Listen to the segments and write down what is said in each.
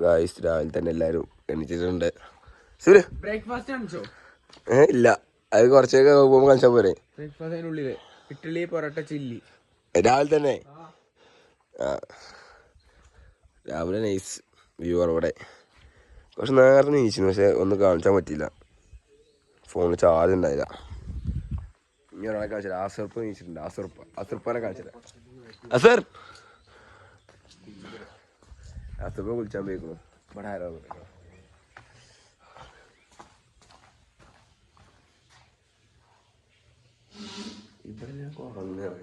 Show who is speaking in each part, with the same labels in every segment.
Speaker 1: Guys രാവിലെ തന്നെ എല്ലാവരും എണീച്ചിട്ടുണ്ട്.
Speaker 2: ബ്രേക്ക്ഫാസ്റ്റ്
Speaker 1: ഇല്ല, അത് കുറച്ചൊക്കെ പോകുമ്പോൾ കളിച്ചാൽ പോരെ.
Speaker 2: ബ്രേക്ക്ഫാസ്റ്റിനുള്ളില് ഇഡ്ഡലി പൊറോട്ട ചില്ലി
Speaker 1: രാവിലെ തന്നെ. രാവിലെ നൈസ് വ്യൂ ആണ് ഇവിടെ. കുറച്ച് നേരത്തെ നീച്ചു, പക്ഷെ ഒന്നും കാണിച്ചാൻ പറ്റിയില്ല, ഫോണിൽ ചാർജ് ഉണ്ടായില്ല. ഇനി ഒരാളെ കാണിച്ചില്ല, ആസർപ്പ് നീച്ചിട്ടുണ്ട്. അസർപ്പാനെ കാണിച്ചില്ല. അസർപ്പ് വിളിച്ചാൻ പോയിക്കുന്നു. ഇവിടെ ആരോ ഇവിടെ ഞാൻ കുറഞ്ഞാണ്,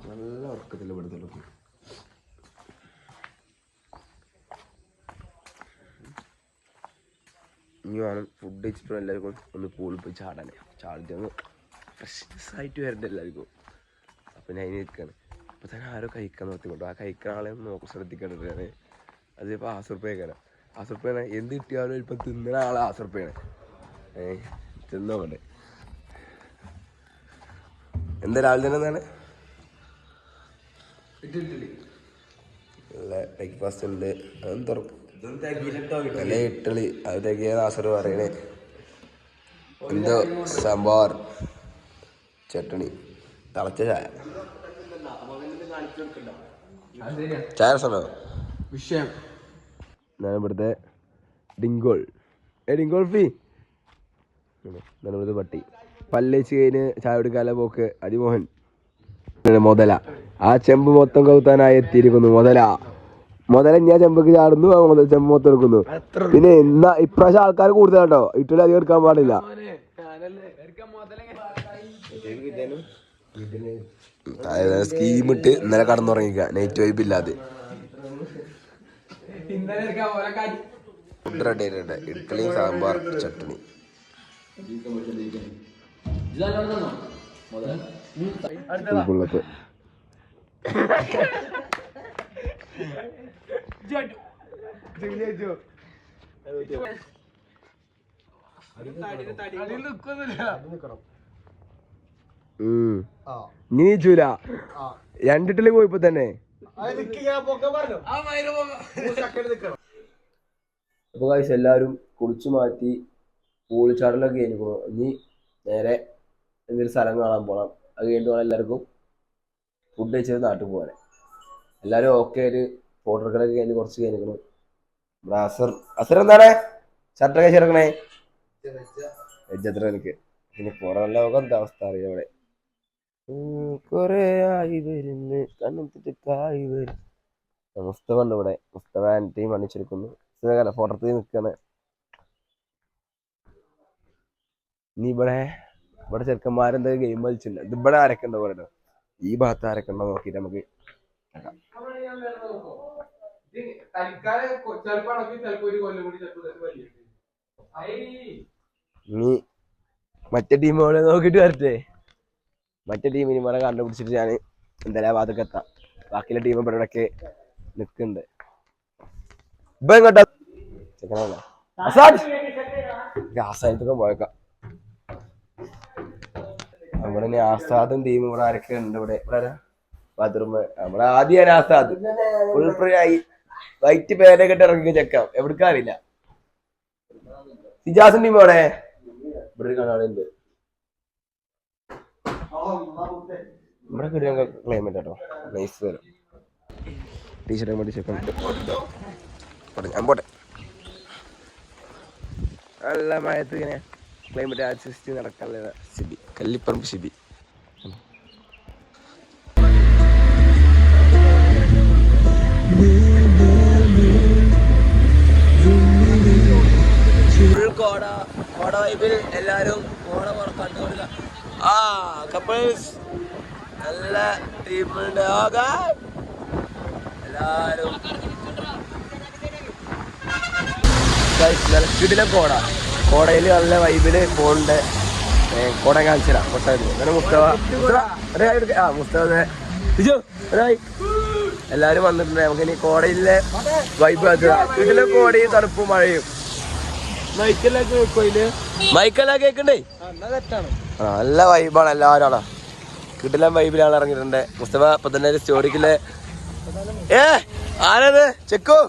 Speaker 1: നല്ല ഉറക്കത്തിൽ ഇവിടുത്തെ. ഇനി വേണം ഫുഡ് കഴിച്ചിട്ടും എല്ലാവർക്കും ഒന്ന് പൂളിൽ പോയി ചാടാനേ. ചാടിച്ചൊന്ന് ഫ്രഷ്നെസ് ആയിട്ട് വരണ്ട എല്ലാവർക്കും. അപ്പം ഞാൻ അതിന് നിൽക്കുകയാണ്. അപ്പം തന്നെ ആരോ കഴിക്കാൻ നിർത്തിക്കൊണ്ടു. ആ കഴിക്കുന്ന ആളെ നോക്കി ശ്രദ്ധിക്കേണ്ടതാണ്. അതിപ്പോൾ ആസുറുപ്പയാണ്. ആസുറുപ്പയാണ് എന്ത് കിട്ടിയാലും ഇപ്പം തിന്നുന്ന ആളെ ആസുറുപ്പയാണ്. തിന്നോട്ടെ. എന്താ രാവിലെ തന്നെ എന്താണ് നല്ല ബ്രേക്ക്ഫാസ്റ്റ് ഉണ്ട്. അതൊന്നും തുറക്കും നല്ല ഇട്ടളി. അത് തികയ നാസർ പറയണേ. എന്തോ സാമ്പാർ, ചട്ടണി, തിളച്ച ചായ. ചായ രസമുണ്ടോ?
Speaker 2: വിഷയം
Speaker 1: ഞാൻ ഇവിടുത്തെ ഡിങ്കോൾ ഡിങ്കോൾഫി ഇവിടുത്തെ പട്ടി. പല്ലേച്ച് കഴിഞ്ഞ് ചായ എടുക്കാല പോക്ക് അതിമോഹൻ മുതല. ആ ചെമ്പ് മൊത്തം കൗത്താനായി എത്തിയിരിക്കുന്നു മുതല ഞാൻ ചെമ്പക്ക് ചാടുന്നു, ചെമ്പ് മൊത്തം എടുക്കുന്നു. പിന്നെ എന്നാ ഇപ്രാവശ്യം ആൾക്കാർ കൂടുതലാട്ടോ, ഇറ്റലി അധികം എടുക്കാൻ പാടില്ല. സ്കീം ഇട്ട് ഇന്നലെ കടന്നുറങ്ങിക്ക, നൈറ്റ് വൈബ് ഇല്ലാതെ. ഫുഡ് റെഡി ആയിട്ടുണ്ട്. ഇഡ്ഡലി, സാമ്പാർ, ചട്നി. പുള്ളത്ത് നീച്ചൂല. രണ്ടിട്ടില് പോയിപ്പോ തന്നെ. അപ്പൊ കാഴ്ച എല്ലാവരും കുളിച്ചു മാറ്റി പൂളിച്ചാടലൊക്കെ കഴിഞ്ഞു. ഇനി നേരെ എന്തെങ്കിലും സ്ഥലം കാണാൻ പോകണം. അത് കഴിഞ്ഞിട്ട് വേണം എല്ലാവർക്കും ഫുഡ് കഴിച്ചത് നാട്ടിൽ പോകാൻ. എല്ലാവരും ഓക്കെ ആയിട്ട് ഫോട്ടോ എടുക്കലൊക്കെ കഴിഞ്ഞ് കുറച്ച് കഴിഞ്ഞിരിക്കണം. അസർ എന്താണ് ഷർട്ടൊക്കെ ചേർക്കണേ? വെജത്ര എനിക്ക്. പിന്നെ പുറം ലോകം എന്താ അവസ്ഥ അറിയാം. ഇവിടെ കൊറേ ആയി വരുന്ന് കണ്ണുകായി വരും. മുസ്തഫ ഉണ്ട് ഇവിടെ. മുസ്തഫ ആൻറ്റി മണിച്ചെടുക്കുന്നു. ഫോട്ടോത്തിൽ നിൽക്കാണ്. ഇനി ഇവിടെ ചെറുക്കന്മാരെന്താ ഗെയിം കളിച്ചില്ല. ഇത് ഇവിടെ ആരൊക്കെണ്ടോ പറയണോ, ഈ ഭാഗത്ത് ആരൊക്കെണ്ടോ നോക്കിയിട്ട് നമുക്ക് ഇനി മറ്റേ ടീമോടെ നോക്കിയിട്ട് വരട്ടെ. മറ്റേ ടീമിന് ഇവിടെ കണ്ടുപിടിച്ചിട്ട് ഞാൻ എന്തായാലും ആ ഭാഗത്തൊക്കെ എത്താം. ബാക്കിയുള്ള ടീം ഇവിടെ ഇവിടെയൊക്കെ നിൽക്കുന്നുണ്ട്. ഇപ്പൊ എങ്ങോട്ടാ ചെക്കനല്ലേ ആസാദത്തൊക്കെ പോയേക്കാം. ഇവിടെ ഇനി ആസാദും ടീമും ഇവിടെ ആരൊക്കെ ഉണ്ട്. ഇവിടെ ബാത്റൂം നമ്മളെ ആദ്യം ആസാദ് ഫുൾ ഫ്രീ ആയി വൈറ്റ് പേരൊക്കെ ഇട്ട് ഇറങ്ങി ചെക്കാം. എവിടേക്കറിയില്ല. സിജാസും ടീം അവിടെ ഇവിടെ ഒരു കണ്ണാടുണ്ട്. ഇവിടെ കിടിലം ക്ലൈമറ്റ് കേട്ടോ, നൈസ് വരും. ടീഷർട്ട് വേണ്ടി ചെക്കാൻ ഞാൻ പോട്ടെ. നല്ല മഴയത്ത് ഇങ്ങനെ ക്ലൈമറ്റ് അഡ്ജസ്റ്റ് നടക്കാനുള്ള സിബി, കല്ലിപ്പറമ്പ് സിബി. കോട വൈബിൽ എല്ലാരും കോട കണ്ടുകൊടുക്കുക. ആ കപ്പിൾസ് നല്ല ടീമുണ്ട്. എല്ലാരും കിടിലം കോടയിൽ നല്ല വൈബില് പോണ്ട്. കോട കാണിച്ചു തരാം. മുസ്തഫ എല്ലാരും വന്നിട്ടുണ്ട്. നമുക്ക് ഇനി കോടയിലെ വൈബ് കിടിലം കോടയും തണുപ്പും മഴയും. മൈക്കെല്ലാം കേക്കണ്ടേ? നല്ല വൈബാണ്. എല്ലാവരും ആണോ കിടിലം വൈബിലാണ് ഇറങ്ങിയിട്ടുണ്ട്. മുസ്തഫ ഇപ്പൊ തന്നെ സ്റ്റോറിക്കില്ലേ ആരത് ചെക്കോ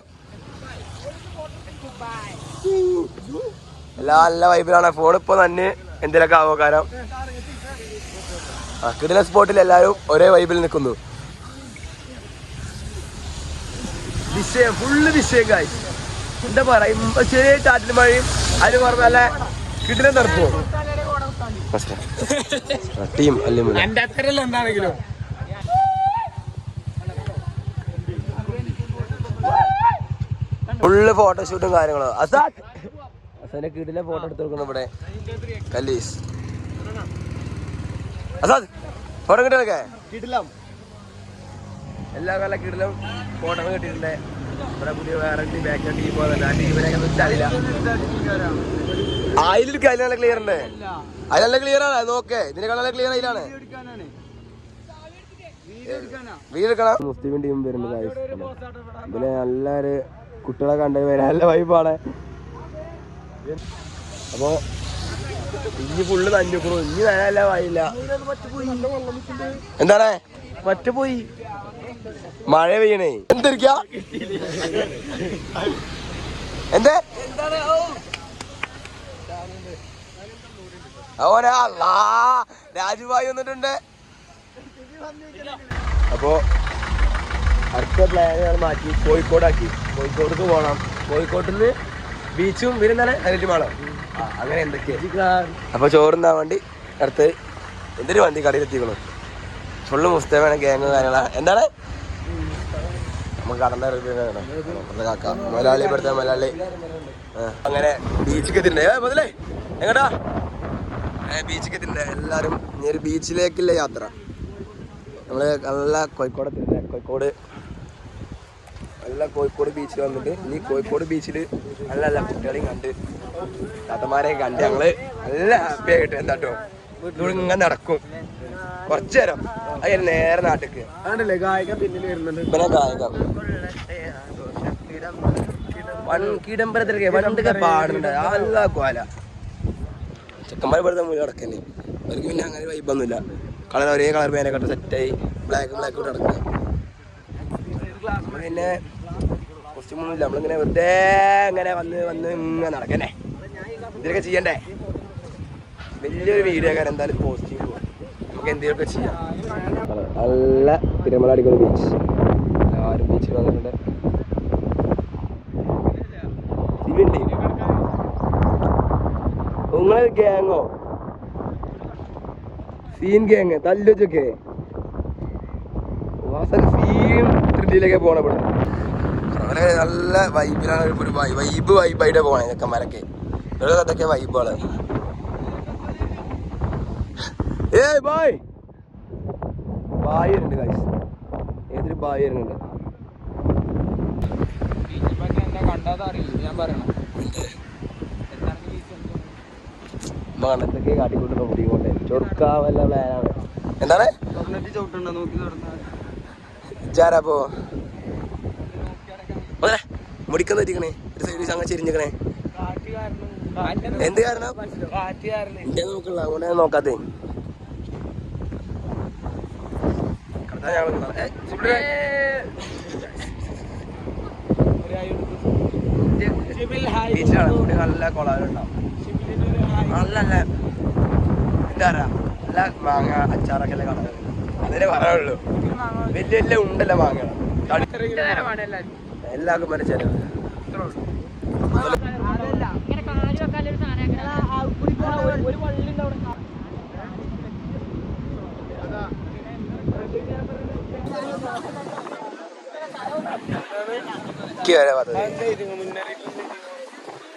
Speaker 1: എല്ലാ നല്ല വൈബിലാണ്. ഫോൺ ഇപ്പൊ തന്നെ എന്തിനൊക്കെ ആവോ കാരണം കിടില സ്പോട്ടിൽ എല്ലാവരും ഒരേ വൈബിൽ നിൽക്കുന്നു. വിഷയം ഫുള്ള് വിഷയം കാശ് എന്താ പറയും. ചെറിയ ചാറ്റിൽ മഴയും അതിന് പറഞ്ഞ നല്ല കിടിലം നടത്തുമോ ടീം
Speaker 2: എന്താണെങ്കിലും
Speaker 1: ഫുള്ള് ഫോട്ടോഷൂട്ടും കാര്യങ്ങളും. അസാദിന്റെ കിടിലെ ഫോട്ടോ എടുത്ത് കൊടുക്കണം ഇവിടെ. കല്ലീസ് അസാദ് ഫോട്ടോ കിട്ടണൊക്കെ കിടിലം എല്ലാ കാലം കിടിലും ഫോട്ടോ കിട്ടിയിട്ടുണ്ട്. ഇവിടെ പുതിയ വേറെ ബാക്ക് ടീം പോകുന്നുണ്ട്. ആ ടീമിനൊക്കെ വെച്ചാലില്ല അതിലൊരു അതിൽ ക്ലിയർ ഉണ്ട്. അതിലെല്ലാം ക്ലിയർ ആണ്. നോക്കേ ഇതിനെക്കാളെ ക്ലിയർ അതിലാണ്. വീഡിയോ എടുക്കണം. മുസ്ലിം ടീം വരുന്നത് ഇതിലെ നല്ലൊരു കുട്ടികളെ കണ്ടു വരാൻ നല്ല വൈബാണ്. അപ്പോ ഇനി ഫുള്ള് നഞ്ഞുക്കണു. ഇനി നല്ല വായില്ല. എന്താണ് മറ്റു പോയി മഴ പെയ്യണേ എന്തിരിക്ക എന്തേ ഓനെ അല്ലാ രാജുഭായി വന്നിട്ടുണ്ട്. അപ്പോ അടുത്ത പ്ലാനുകൾ മാറ്റി കോഴിക്കോടാക്കി. കോഴിക്കോടേക്ക് പോകണം. കോഴിക്കോട്ടിൽ നിന്ന് ബീച്ചും പിന്നെ എന്താണ് ഹൈലൈറ്റുമാണോ അങ്ങനെ എന്തൊക്കെയാ. അപ്പൊ ചോറുന്നാൻ വേണ്ടി അടുത്ത് എന്തൊരു വണ്ടി കടയിൽ എത്തിക്കണം. ഫുള്ള് മുസ്തഫാണ് ഗ്യാങ് കാര്യങ്ങളാണ്. എന്താണ് നമുക്ക് കടന്ന കാക്ക മലയാളി ഇവിടുത്തെ മലയാളി അങ്ങനെ ബീച്ചിക്ക് എത്തിണ്ടേ മുതലേ എങ്ങടാ ബീച്ചിക്ക് എത്തിണ്ട്. എല്ലാവരും ഇനി ഒരു ബീച്ചിലേക്കുള്ള യാത്ര. നമ്മള് നല്ല കോഴിക്കോട് ബീച്ചിൽ വന്നിട്ട് ഇനി കോഴിക്കോട് ബീച്ചിൽ നല്ല നല്ല കുട്ടികളെയും കണ്ട് താത്തമാരെയും കണ്ട് ഞങ്ങള് നല്ല ഹാപ്പി ആയിട്ട് എന്താട്ടോ ഇങ്ങനെ നടക്കും കുറച്ചു നേരം. അത് നേരെ നാട്ടിക്ക് ഗായകം കിടമ്പരത്തിലൊക്കെ പണ്ടൊക്കെ പാടുന്നുണ്ട്. നല്ല കോല ചെക്കന്മാർ വെറുതെ മുന്നിൽ നടക്കന്നെ. അവർക്ക് പിന്നെ അങ്ങനെ വൈബൊന്നുമില്ല. കളർ ഒരേ കളർ പേനൊക്കെ സെറ്റായി ബ്ലാക്ക് ഇട്ട് നടക്കുക. പിന്നെ കോസ്റ്റ്യൂമൊന്നുമില്ല. നമ്മളിങ്ങനെ വെറുതെ ഇങ്ങനെ വന്ന് ഇങ്ങനെ നടക്കന്നെ. ഇതിലൊക്കെ ചെയ്യണ്ടേ. വലിയൊരു വീഡിയോ കാരണം എന്തായാലും പോസ്റ്റ് നമുക്ക് എന്തെങ്കിലുമൊക്കെ ചെയ്യാം. നല്ല തിരുമല അടിക്കുന്ന ബീച്ച്. എല്ലാവരും ബീച്ചിൽ വന്നിട്ടുണ്ട്. നിങ്ങളെ ഗ്യാങ്ങോ സീൻ ഗ്യാങ് തല്ലുവെച്ചൊക്കെ സീൻ ത്രില്ലിലൊക്കെ പോണ ഇവിടെ നല്ല വൈബിലാണ്. ഒരു വൈബായിട്ട് പോണേ ചെക്കന്മാരൊക്കെ അതൊക്കെ വൈബാണ്. ഏയ് ബായ് വരുന്നുണ്ട് കാശ്. ഏതൊരു ബായ് വരുന്നുണ്ട്. മണത്തൊക്കെ കാട്ടിക്കൂട്ടുന്ന ബുദ്ധിമുട്ടെ ചൊടുക്കാവല്ല പ്ലാനാണ്. എന്താണ് ചാരാപ്പോ മുടിക്കുന്ന വെച്ചിക്കണേ ഒരു സൈഡ് അങ്ങ് ചെരിഞ്ഞിക്കണേ. എന്ത് കാരണം എന്റെ നോക്കണ്ട അങ്ങനെ നോക്കാത്തേ. ബീച്ചിലാണ് കുട്ടി നല്ല കൊളാറുണ്ടാവും. നല്ല എന്താ പറയാ നല്ല മാങ്ങ അച്ചാറൊക്കെ അല്ലേ കളർ അതിനെ പറയാനുള്ളൂ. വലിയ വലിയ ഉണ്ടല്ലോ മാങ്ങ എല്ലാവർക്കും വരെ ചെലവ്.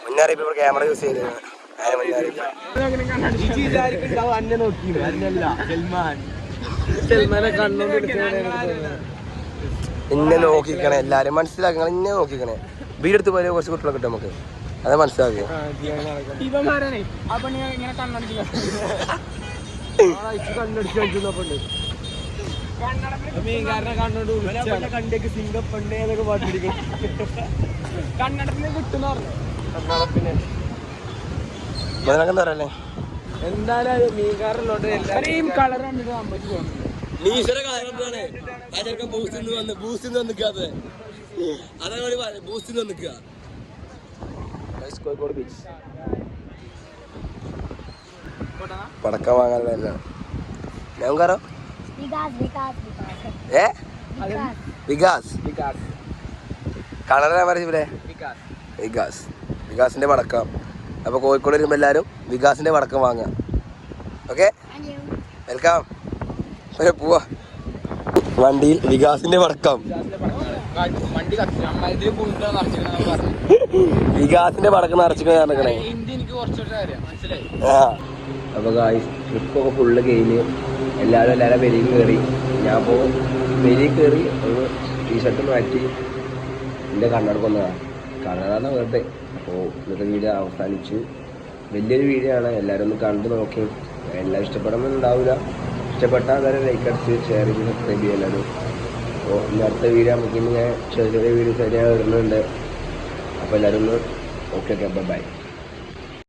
Speaker 1: മുന്നറിയിപ്പ് ക്യാമറ യൂസ് ചെയ്ത് ഇന്നെ നോക്കിക്കണേ. എല്ലാരും മനസ്സിലാക്കി ഇന്നെ നോക്കിക്കണേ. വീടെടുത്ത് പോലെ കുറച്ച് കുട്ടികളൊക്കെ കിട്ടും നമുക്ക്. അത് മനസ്സിലാക്കി കണ്ടേക്ക് സിംഗപ്പണ്ണേ എന്നൊക്കെ പാട്ടിരിക്കും. കന്നഡത്തിന് കിട്ടുന്ന കന്നഡത്തിന് എന്താ പറയല്ലേ. എന്തായാലും മീൻകാരനോട്ട് എല്ലാവരെയും കളർ കണ്ടിട്ട് അമ്മയ്ക്ക് തോന്നുന്നു. മീശയുടെ കളറാണ് ആ ചെറുക്കൻ ബൂസ്റ്റിന്ന് വന്നിക്കാതെ അതാണ് ബൂസ്റ്റിന്ന് വന്നിക്കുക. കോഴിക്കോട് ബീച്ച് പടക്കം വാങ്ങാൻ വരുന്നതാണ്. ഞങ്ങൾക്കാരോ വികാസ് കളറാ പറഞ്ഞിവിടെ വികാസിന്റെ പടക്കം. അപ്പൊ കോഴിക്കോട് വരുമ്പോ എല്ലാരും വികാസിന്റെ പടക്കം വാങ്ങാം. Okay, welcome. പോവാ വണ്ടിയിൽ വികാസിന്റെ പടക്കം. വികാസിന്റെ പടക്കം നിറച്ചിക്കണേ. അപ്പൊ ട്രിപ്പൊക്കെ ഫുള്ള് കഴിഞ്ഞ് എല്ലാവരും പെരിയും കയറി. ഞാൻ പോകും പെരിയിൽ കയറി ഒന്ന് ടീഷർട്ട് മാറ്റി എൻ്റെ കണ്ണടക്കൊന്നതാണ് കണ്ണടാന്ന് വെറുതെ. അപ്പോൾ ഇന്നത്തെ വീഡിയോ അവസാനിച്ചു. വലിയൊരു വീഡിയോ ആണ്, എല്ലാവരും ഒന്ന് കണ്ടു നോക്കി. എല്ലാം ഇഷ്ടപ്പെടുന്നുണ്ടാവില്ല, ഇഷ്ടപ്പെട്ടാൽ നേരം ലൈക്ക് അടിച്ച് ഷെയർ ചെയ്ത് സബ്സ്ക്രൈബ് ചെയ്യുക എല്ലാവരും. അപ്പോൾ ഇനി അടുത്ത വീഡിയോ നമുക്ക് ഇനി ഞാൻ ചെറിയ ചെറിയ വീഡിയോസ് ഞാൻ ഇടുന്നുണ്ട്. അപ്പോൾ എല്ലാവരും ഒന്ന് ഓക്കെ ബൈ.